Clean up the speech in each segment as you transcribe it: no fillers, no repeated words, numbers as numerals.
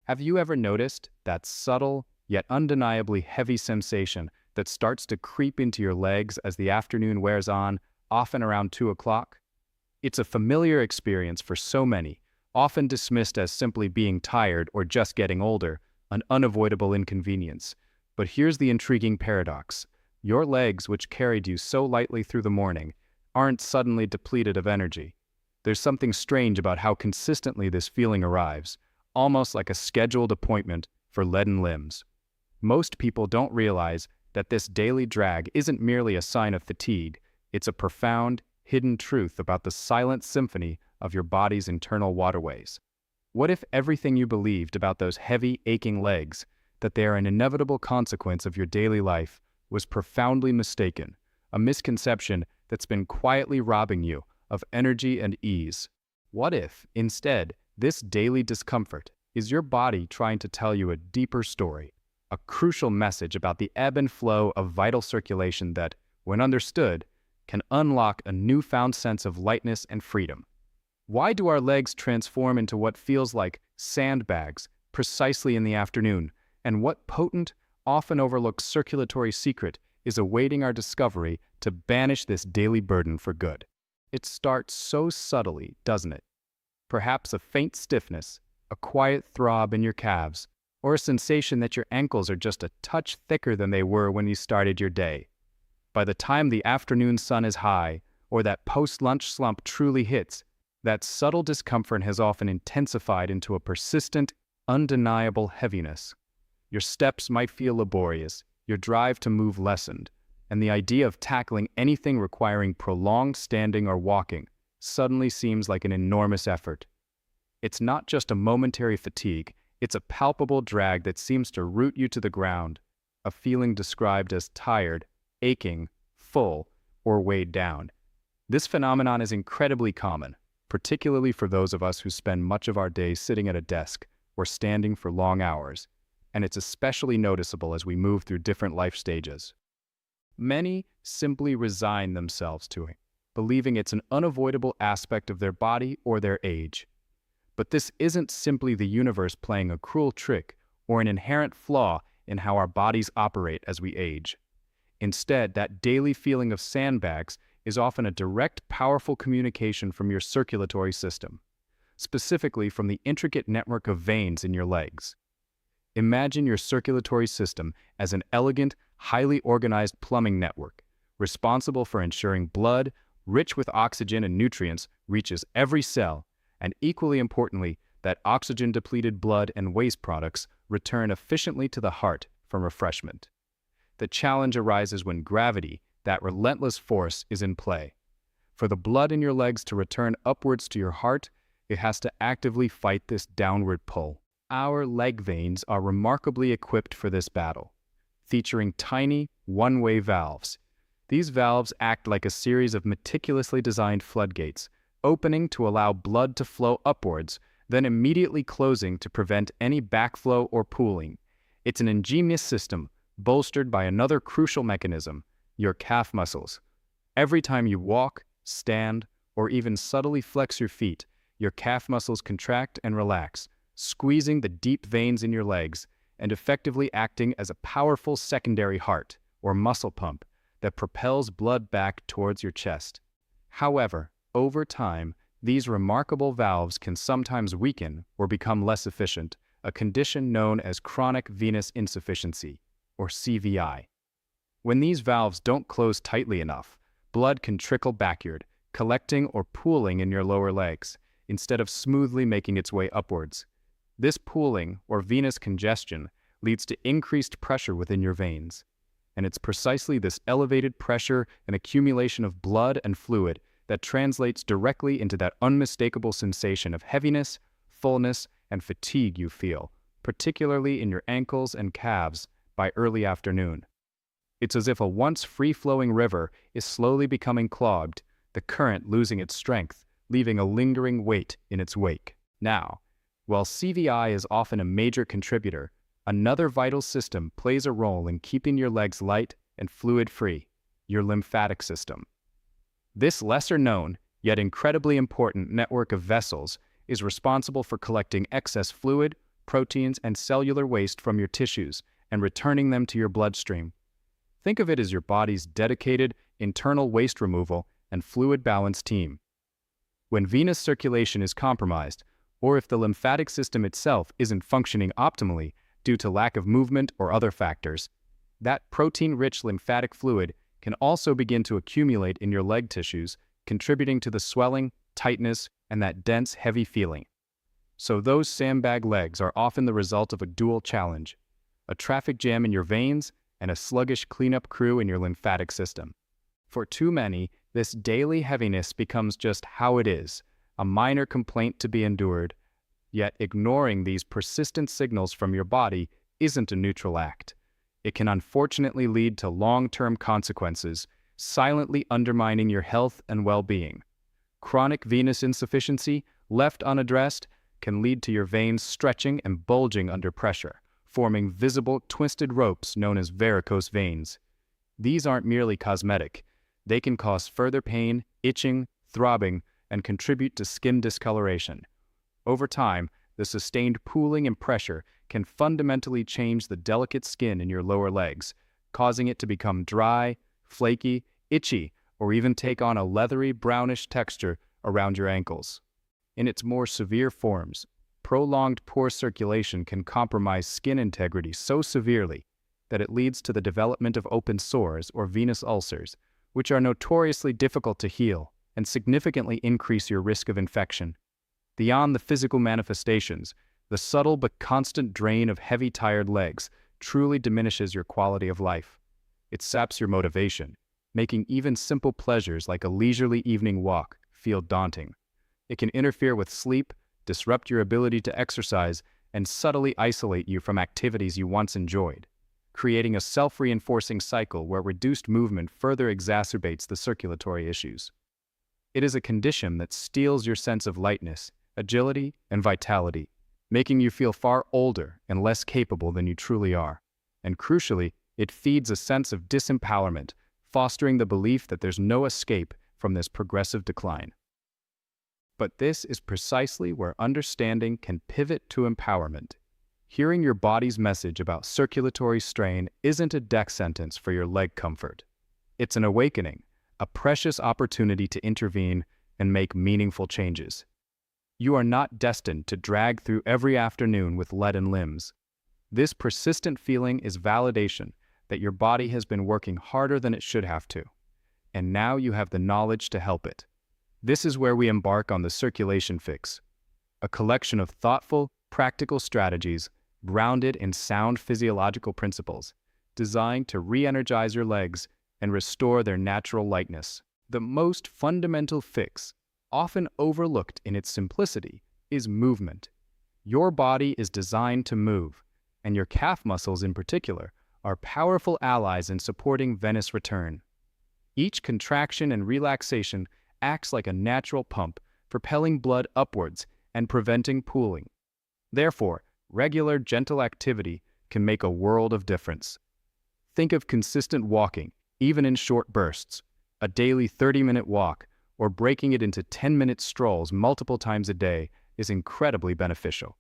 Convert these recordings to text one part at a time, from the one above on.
Have you ever noticed that subtle, yet undeniably heavy sensation that starts to creep into your legs as the afternoon wears on, often around 2 o'clock? It's a familiar experience for so many, often dismissed as simply being tired or just getting older, an unavoidable inconvenience. But here's the intriguing paradox. Your legs, which carried you so lightly through the morning, aren't suddenly depleted of energy. There's something strange about how consistently this feeling arrives, almost like a scheduled appointment for leaden limbs. Most people don't realize that this daily drag isn't merely a sign of fatigue, it's a profound, hidden truth about the silent symphony of your body's internal waterways. What if everything you believed about those heavy, aching legs, that they are an inevitable consequence of your daily life, was profoundly mistaken, a misconception that's been quietly robbing you of energy and ease? What if, instead, this daily discomfort is your body trying to tell you a deeper story, a crucial message about the ebb and flow of vital circulation that, when understood, can unlock a newfound sense of lightness and freedom? Why do our legs transform into what feels like sandbags precisely in the afternoon, and what potent, often overlooked circulatory secret is awaiting our discovery to banish this daily burden for good? It starts so subtly, doesn't it? Perhaps a faint stiffness, a quiet throb in your calves, or a sensation that your ankles are just a touch thicker than they were when you started your day. By the time the afternoon sun is high, or that post-lunch slump truly hits, that subtle discomfort has often intensified into a persistent, undeniable heaviness. Your steps might feel laborious, your drive to move lessened, and the idea of tackling anything requiring prolonged standing or walking suddenly seems like an enormous effort. It's not just a momentary fatigue, it's a palpable drag that seems to root you to the ground, a feeling described as tired, aching, full, or weighed down. This phenomenon is incredibly common, particularly for those of us who spend much of our day sitting at a desk or standing for long hours, and it's especially noticeable as we move through different life stages. Many simply resign themselves to it, believing it's an unavoidable aspect of their body or their age. But this isn't simply the universe playing a cruel trick or an inherent flaw in how our bodies operate as we age. Instead, that daily feeling of sandbags is often a direct, powerful communication from your circulatory system, specifically from the intricate network of veins in your legs. Imagine your circulatory system as an elegant, highly organized plumbing network, responsible for ensuring blood, rich with oxygen and nutrients, reaches every cell, and equally importantly, that oxygen-depleted blood and waste products return efficiently to the heart for refreshment. The challenge arises when gravity, that relentless force, is in play. For the blood in your legs to return upwards to your heart, it has to actively fight this downward pull. Our leg veins are remarkably equipped for this battle, featuring tiny, one-way valves. These valves act like a series of meticulously designed floodgates, opening to allow blood to flow upwards, then immediately closing to prevent any backflow or pooling. It's an ingenious system, bolstered by another crucial mechanism, your calf muscles. Every time you walk, stand, or even subtly flex your feet, your calf muscles contract and relax, squeezing the deep veins in your legs and effectively acting as a powerful secondary heart, or muscle pump, that propels blood back towards your chest. However, over time, these remarkable valves can sometimes weaken or become less efficient, a condition known as chronic venous insufficiency, or CVI. When these valves don't close tightly enough, blood can trickle backward, collecting or pooling in your lower legs, instead of smoothly making its way upwards. This pooling, or venous congestion, leads to increased pressure within your veins. And it's precisely this elevated pressure and accumulation of blood and fluid that translates directly into that unmistakable sensation of heaviness, fullness, and fatigue you feel, particularly in your ankles and calves by early afternoon. It's as if a once free-flowing river is slowly becoming clogged, the current losing its strength, leaving a lingering weight in its wake. Now, while CVI is often a major contributor, another vital system plays a role in keeping your legs light and fluid-free, your lymphatic system. This lesser-known, yet incredibly important network of vessels is responsible for collecting excess fluid, proteins, and cellular waste from your tissues and returning them to your bloodstream. Think of it as your body's dedicated internal waste removal and fluid balance team. When venous circulation is compromised, or if the lymphatic system itself isn't functioning optimally due to lack of movement or other factors, that protein-rich lymphatic fluid can also begin to accumulate in your leg tissues, contributing to the swelling, tightness, and that dense, heavy feeling. So those sandbag legs are often the result of a dual challenge: a traffic jam in your veins and a sluggish cleanup crew in your lymphatic system. For too many, this daily heaviness becomes just how it is, a minor complaint to be endured. Yet ignoring these persistent signals from your body isn't a neutral act. It can unfortunately lead to long-term consequences, silently undermining your health and well-being. Chronic venous insufficiency, left unaddressed, can lead to your veins stretching and bulging under pressure, forming visible, twisted ropes known as varicose veins. These aren't merely cosmetic. They can cause further pain, itching, throbbing, and contribute to skin discoloration. Over time, the sustained pooling and pressure can fundamentally change the delicate skin in your lower legs, causing it to become dry, flaky, itchy, or even take on a leathery, brownish texture around your ankles. In its more severe forms, prolonged poor circulation can compromise skin integrity so severely that it leads to the development of open sores or venous ulcers, which are notoriously difficult to heal and significantly increase your risk of infection. Beyond the physical manifestations, the subtle but constant drain of heavy, tired legs truly diminishes your quality of life. It saps your motivation, making even simple pleasures like a leisurely evening walk feel daunting. It can interfere with sleep, disrupt your ability to exercise, and subtly isolate you from activities you once enjoyed, creating a self-reinforcing cycle where reduced movement further exacerbates the circulatory issues. It is a condition that steals your sense of lightness, agility, and vitality, making you feel far older and less capable than you truly are. And crucially, it feeds a sense of disempowerment, fostering the belief that there's no escape from this progressive decline. But this is precisely where understanding can pivot to empowerment. Hearing your body's message about circulatory strain isn't a death sentence for your leg comfort. It's an awakening, a precious opportunity to intervene and make meaningful changes. You are not destined to drag through every afternoon with leaden limbs. This persistent feeling is validation that your body has been working harder than it should have to, and now you have the knowledge to help it. This is where we embark on the Circulation Fix, a collection of thoughtful, practical strategies grounded in sound physiological principles, designed to re-energize your legs and restore their natural lightness. The most fundamental fix, often overlooked in its simplicity, is movement. Your body is designed to move, and your calf muscles in particular are powerful allies in supporting venous return. Each contraction and relaxation acts like a natural pump, propelling blood upwards and preventing pooling. Therefore, regular, gentle activity can make a world of difference. Think of consistent walking, even in short bursts, a daily 30-minute walk, or breaking it into 10-minute strolls multiple times a day is incredibly beneficial.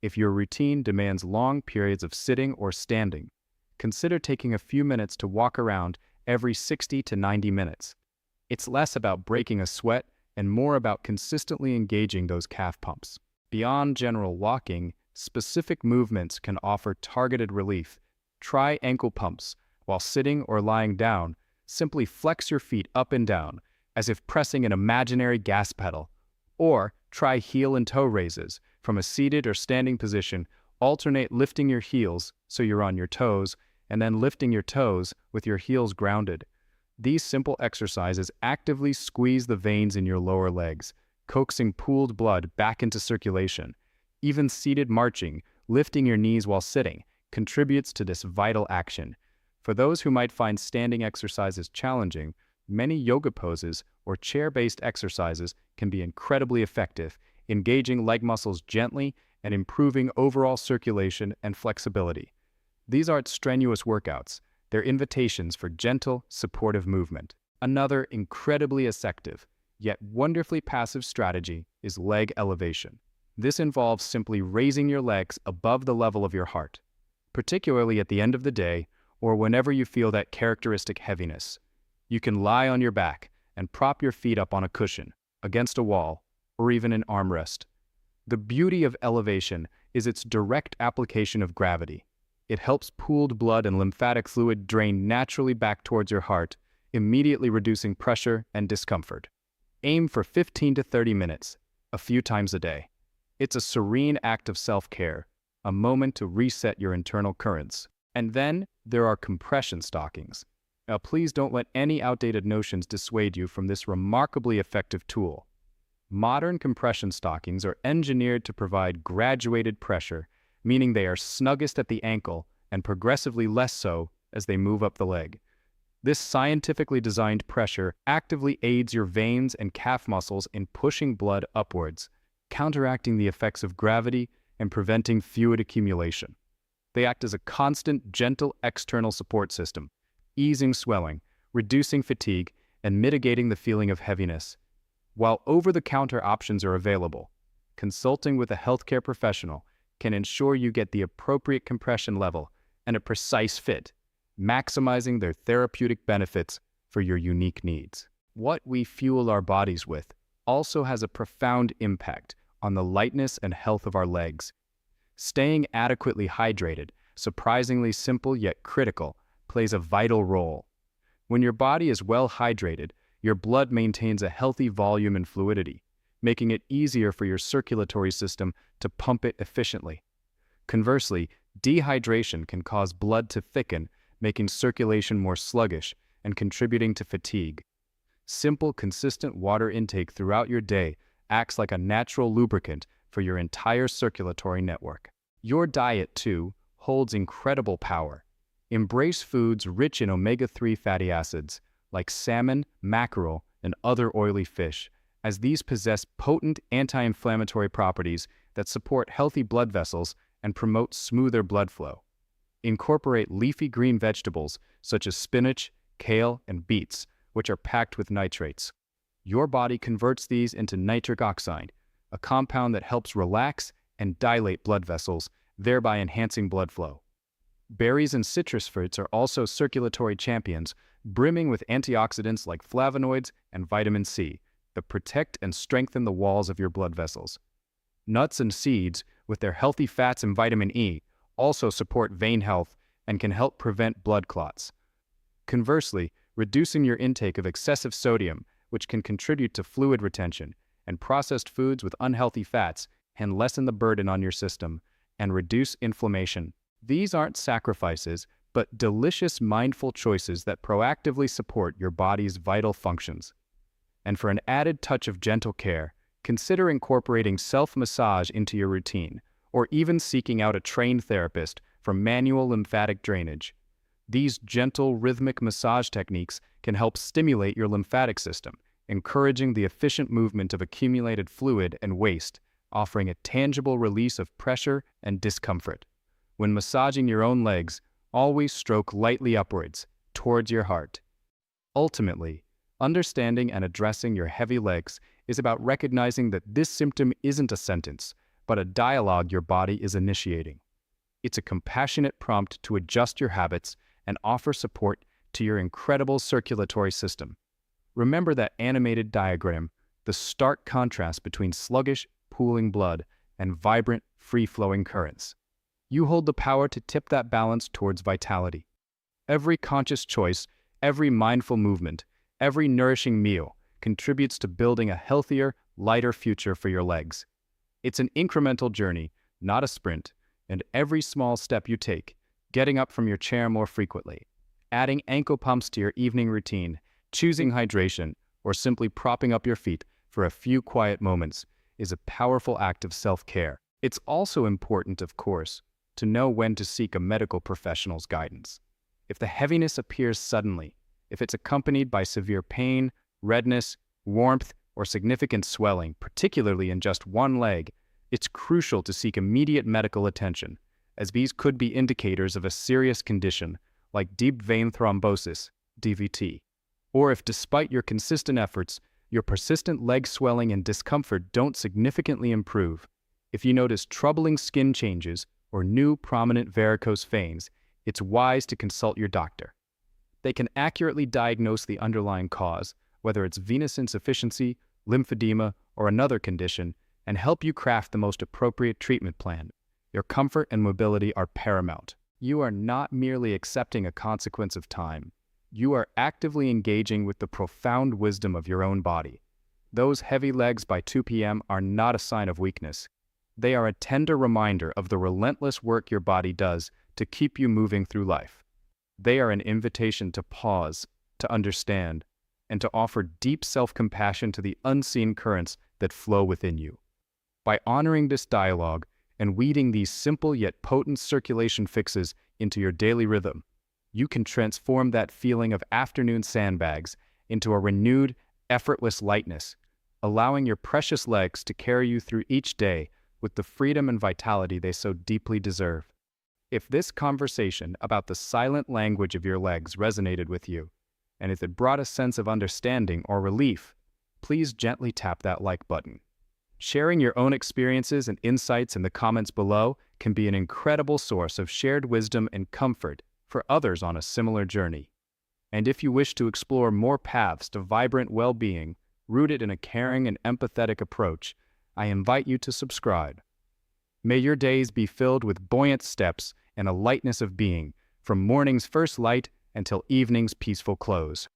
If your routine demands long periods of sitting or standing, consider taking a few minutes to walk around every 60 to 90 minutes. It's less about breaking a sweat and more about consistently engaging those calf pumps. Beyond general walking, specific movements can offer targeted relief. Try ankle pumps. While sitting or lying down, simply flex your feet up and down, as if pressing an imaginary gas pedal. Or try heel and toe raises. From a seated or standing position, alternate lifting your heels so you're on your toes, and then lifting your toes with your heels grounded. These simple exercises actively squeeze the veins in your lower legs, coaxing pooled blood back into circulation. Even seated marching, lifting your knees while sitting, contributes to this vital action. For those who might find standing exercises challenging, many yoga poses or chair-based exercises can be incredibly effective, engaging leg muscles gently and improving overall circulation and flexibility. These aren't strenuous workouts. They're invitations for gentle, supportive movement. Another incredibly effective, yet wonderfully passive strategy is leg elevation. This involves simply raising your legs above the level of your heart, particularly at the end of the day or whenever you feel that characteristic heaviness. You can lie on your back and prop your feet up on a cushion, against a wall, or even an armrest. The beauty of elevation is its direct application of gravity. It helps pooled blood and lymphatic fluid drain naturally back towards your heart, immediately reducing pressure and discomfort. Aim for 15 to 30 minutes, a few times a day. It's a serene act of self-care, a moment to reset your internal currents. And then there are compression stockings. Now, please don't let any outdated notions dissuade you from this remarkably effective tool. Modern compression stockings are engineered to provide graduated pressure, meaning they are snuggest at the ankle and progressively less so as they move up the leg. This scientifically designed pressure actively aids your veins and calf muscles in pushing blood upwards, counteracting the effects of gravity and preventing fluid accumulation. They act as a constant, gentle external support system, easing swelling, reducing fatigue, and mitigating the feeling of heaviness. While over-the-counter options are available, consulting with a healthcare professional can ensure you get the appropriate compression level and a precise fit, maximizing their therapeutic benefits for your unique needs. What we fuel our bodies with also has a profound impact on the lightness and health of our legs. Staying adequately hydrated, surprisingly simple yet critical, plays a vital role. When your body is well hydrated, your blood maintains a healthy volume and fluidity, making it easier for your circulatory system to pump it efficiently. Conversely, dehydration can cause blood to thicken, making circulation more sluggish and contributing to fatigue. Simple, consistent water intake throughout your day acts like a natural lubricant for your entire circulatory network. Your diet, too, holds incredible power. Embrace foods rich in omega-3 fatty acids, like salmon, mackerel, and other oily fish, as these possess potent anti-inflammatory properties that support healthy blood vessels and promote smoother blood flow. Incorporate leafy green vegetables such as spinach, kale, and beets, which are packed with nitrates. Your body converts these into nitric oxide, a compound that helps relax and dilate blood vessels, thereby enhancing blood flow. Berries and citrus fruits are also circulatory champions, brimming with antioxidants like flavonoids and vitamin C that protect and strengthen the walls of your blood vessels. Nuts and seeds, with their healthy fats and vitamin E, also support vein health and can help prevent blood clots. Conversely, reducing your intake of excessive sodium, which can contribute to fluid retention, and processed foods with unhealthy fats can lessen the burden on your system and reduce inflammation. These aren't sacrifices, but delicious, mindful choices that proactively support your body's vital functions. And for an added touch of gentle care, consider incorporating self-massage into your routine, or even seeking out a trained therapist for manual lymphatic drainage. These gentle, rhythmic massage techniques can help stimulate your lymphatic system, encouraging the efficient movement of accumulated fluid and waste, offering a tangible release of pressure and discomfort. When massaging your own legs, always stroke lightly upwards, towards your heart. Ultimately, understanding and addressing your heavy legs is about recognizing that this symptom isn't a sentence, but a dialogue your body is initiating. It's a compassionate prompt to adjust your habits and offer support to your incredible circulatory system. Remember that animated diagram, the stark contrast between sluggish, pooling blood and vibrant, free-flowing currents. You hold the power to tip that balance towards vitality. Every conscious choice, every mindful movement, every nourishing meal contributes to building a healthier, lighter future for your legs. It's an incremental journey, not a sprint, and every small step you take, getting up from your chair more frequently, adding ankle pumps to your evening routine, choosing hydration, or simply propping up your feet for a few quiet moments, is a powerful act of self-care. It's also important, of course, to know when to seek a medical professional's guidance. If the heaviness appears suddenly, if it's accompanied by severe pain, redness, warmth, or significant swelling, particularly in just one leg, it's crucial to seek immediate medical attention, as these could be indicators of a serious condition like deep vein thrombosis, DVT. Or if, despite your consistent efforts, your persistent leg swelling and discomfort don't significantly improve, If you notice troubling skin changes or new prominent varicose veins, it's wise to consult your doctor. They can accurately diagnose the underlying cause, whether it's venous insufficiency, lymphedema, or another condition, and help you craft the most appropriate treatment plan. Your comfort and mobility are paramount. You are not merely accepting a consequence of time. You are actively engaging with the profound wisdom of your own body. Those heavy legs by 2 p.m. are not a sign of weakness. They are a tender reminder of the relentless work your body does to keep you moving through life. They are an invitation to pause, to understand, and to offer deep self-compassion to the unseen currents that flow within you. By honoring this dialogue and weaving these simple yet potent circulation fixes into your daily rhythm, you can transform that feeling of afternoon sandbags into a renewed, effortless lightness, allowing your precious legs to carry you through each day with the freedom and vitality they so deeply deserve. If this conversation about the silent language of your legs resonated with you, and if it brought a sense of understanding or relief, please gently tap that like button. Sharing your own experiences and insights in the comments below can be an incredible source of shared wisdom and comfort for others on a similar journey. And if you wish to explore more paths to vibrant well-being, rooted in a caring and empathetic approach, I invite you to subscribe. May your days be filled with buoyant steps and a lightness of being, from morning's first light until evening's peaceful close.